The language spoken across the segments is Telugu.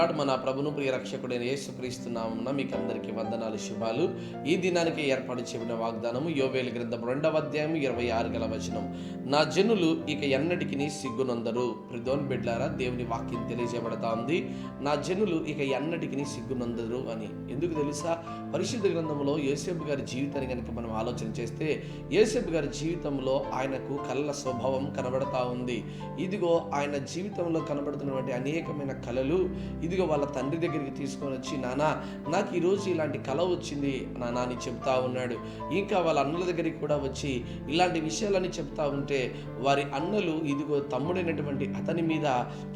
లార్డ్. మన ప్రభును ప్రియ రక్షకుడైన యేసుక్రీస్తు నామమున మీకు అందరికీ వందనాలు, శుభాలు. ఈ దినానికి ఏర్పాటు చేయబడిన వాగ్దానము యోవేలు గ్రంథం 2వ అధ్యాయం 26వ వచనం. నా జనులు ఇక ఎన్నటికి సిగ్గునందరు. ప్రిదోన్ బిడ్లారా, దేవుని వాక్యం తెలియజేయబడతా ఉంది. నా జనులు ఇక ఎన్నటికి సిగ్గునందరు అని. ఎందుకు తెలుసా? పరిశుద్ధ గ్రంథంలో యోసేపు గారి జీవితాన్ని కనుక మనం ఆలోచన చేస్తే, యోసేపు గారి జీవితంలో ఆయనకు కళ్ళ స్వభావం కనబడతా ఉంది. ఇదిగో ఆయన జీవితంలో కనబడుతున్నటువంటి అనేకమైన కళలు ఇదిగో వాళ్ళ తండ్రి దగ్గరికి తీసుకొని వచ్చి, నానా నాకు ఈరోజు ఇలాంటి కళ వచ్చింది నానా అని చెప్తా ఉన్నాడు. ఇంకా వాళ్ళ అన్నల దగ్గరికి కూడా వచ్చి ఇలాంటి విషయాలని చెప్తా ఉంటే వారి అన్నలు ఇదిగో తమ్ముడైనటువంటి అతని మీద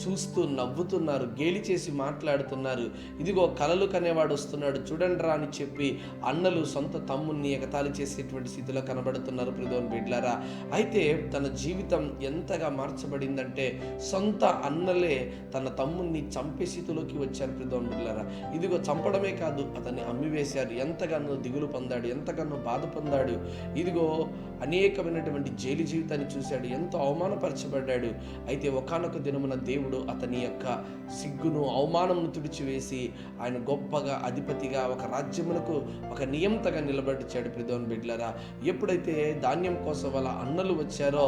చూస్తూ నవ్వుతున్నారు, గేలి చేసి మాట్లాడుతున్నారు. ఇదిగో కలలు కనేవాడు వస్తున్నాడు చూడండిరా అని చెప్పి అన్నలు సొంత తమ్ముణ్ణి ఎగతాళి చేసేటువంటి స్థితిలో కనబడుతున్నారు. ప్రిదోన్ బిడ్లారా, అయితే తన జీవితం ఎంతగా మార్చబడిందంటే సొంత అన్నలే తన తమ్ముణ్ణి చంపే స్థితిలోకి వచ్చారు. ప్రిదోన్ బిడ్లారా, ఇదిగో చంపడమే కాదు, అతన్ని అమ్మివేశారు. ఎంతగానో దిగులు పొందాడు, ఎంతగానో బాధ పొందాడు. ఇదిగో అనేకమైనటువంటి జైలు జీవితాన్ని చూశాడు, ఎంతో అవమానపరచబడ్డాడు. అయితే ఒకానొక దినమున దేవుడు అతని యొక్క సిగ్గును అవమానమును తుడిచివేసి ఆయన గొప్పగా అధిపతిగా ఒక రాజ్యమునకు ఒక నియంతగా నిలబడిచాడు. ప్రిదోన్ బిడ్లారా, ఎప్పుడైతే ధాన్యం కోసం వాళ్ళ అన్నలు వచ్చారో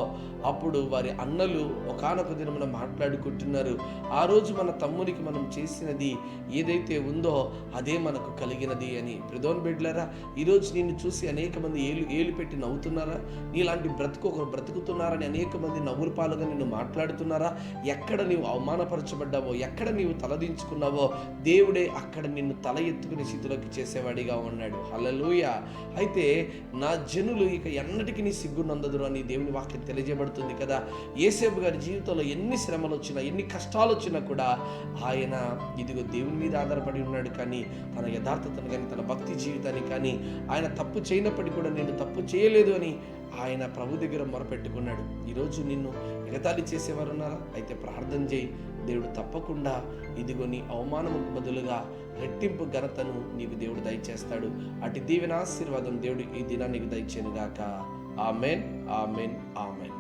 అప్పుడు వారి అన్నలు ఒకానొక దినమున మాట్లాడుకుంటున్నారు, ఆ రోజు మన తమ్మునికి మనం చేసినది ఏదైతే ఉందో అదే మనకు కలిగినది అని. ప్రిదోన్ బిడ్లారా, ఈరోజు నిన్ను చూసి అనేక మంది ఏలు పెట్టి నవ్వుతున్నారా? నీలాంటి ఒకరు బ్రతుకుతున్నారని అనేక మంది నవ్వుల పాలుగా నిన్ను మాట్లాడుతున్నారా? ఎక్కడ నీవు అవమానపరచబడ్డావో, ఎక్కడ నీవు తలదించుకున్నావో దేవుడే అక్కడ నిన్ను తల ఎత్తుకునే స్థితిలోకి చేసేవాడిగా ఉన్నాడు. హల్లెలూయా. అయితే నా జనులు ఇక ఎన్నటికీ నీ సిగ్గునందదురు అని దేవుని వాక్యం తెలియజేయబడుతుంది కదా. యోసేపు గారి జీవితంలో ఎన్ని శ్రమలు వచ్చినా, ఎన్ని కష్టాలు వచ్చినా కూడా ఆయన ఇదిగో దేవుని మీద ఆధారపడి ఉన్నాడు. కానీ తన యథార్థతను కానీ, తన భక్తి జీవితాన్ని కానీ, ఆయన తప్పు చేయనప్పటికీ కూడా నేను తప్పు చేయలేదు అని ఆయన ప్రభు దగ్గర మొరపెట్టుకున్నాడు. ఈరోజు నిన్ను ఎగతాళి చేసేవారు ఉన్నారా? అయితే ప్రార్థన చేయి, దేవుడు తప్పకుండా ఇదిగో నీ అవమానముకు బదులుగా రెట్టింపు ఘనతను నీకు దేవుడు దయచేస్తాడు. అటు దీవెన ఆశీర్వాదం దేవుడు ఈ దినానికి దయచేయను గాక. Amen, amen, amen.